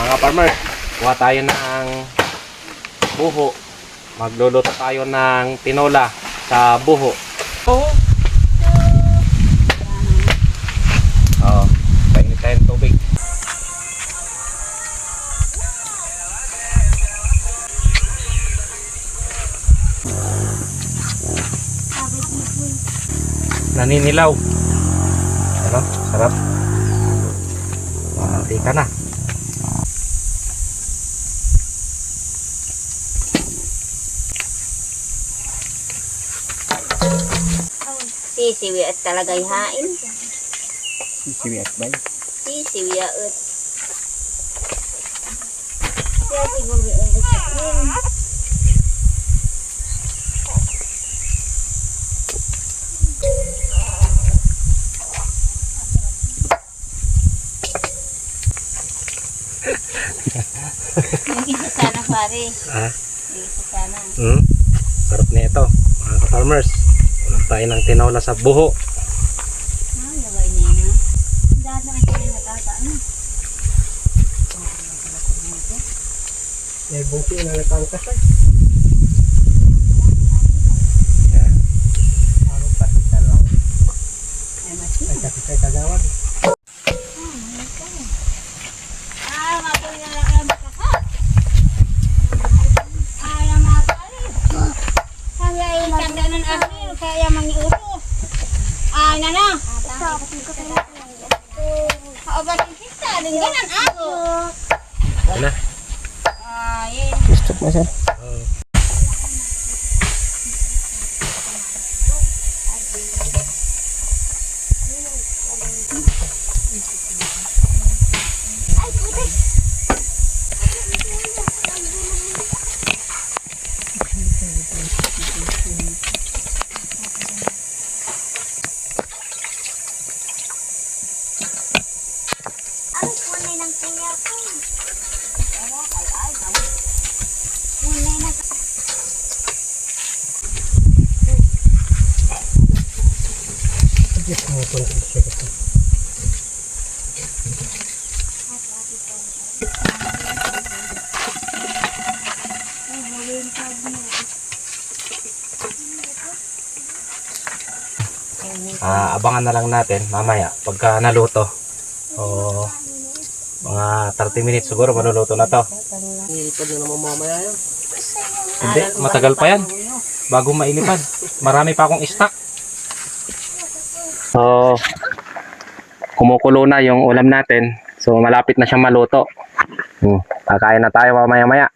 Mga farmer, kuha tayo ng buho. Magluluto tayo ng tinola sa buho. Painit tayo ng tubig. Naninilaw. Ano? Sarap. Mantika na. Sisiwi at talagay hain. Sisiwi at bay. Sisiwi at. Kaya siguro ang isakin. Yung isa sana pare. Yung isa sana. Sarap na ito mga ka-farmers. Ulam tayo ng tinola sa buho. Lagay na yun. Dahil na kasi yung natata. May buki na natangkas ay. Parang patikan lang. Ay mati. Ay kasi kay kagawad. Mapun na lang ang makasat. Ay mapali. Kaya itanda ng akin. Kaya mangiuro. Ay na. Kaubasin sista. Lingganan ako. Wala. Ay. Stop na sir. Abangan na lang natin mamaya pagka naluto. O mga 30 minutes siguro maluluto na to. Nilipad na naman mamaya yun. Hindi, matagal pa yan bago mailipad. Marami pa akong stock. So kumukulo na yung ulam natin. So malapit na siyang maluto. Kakain na tayo mamaya maya.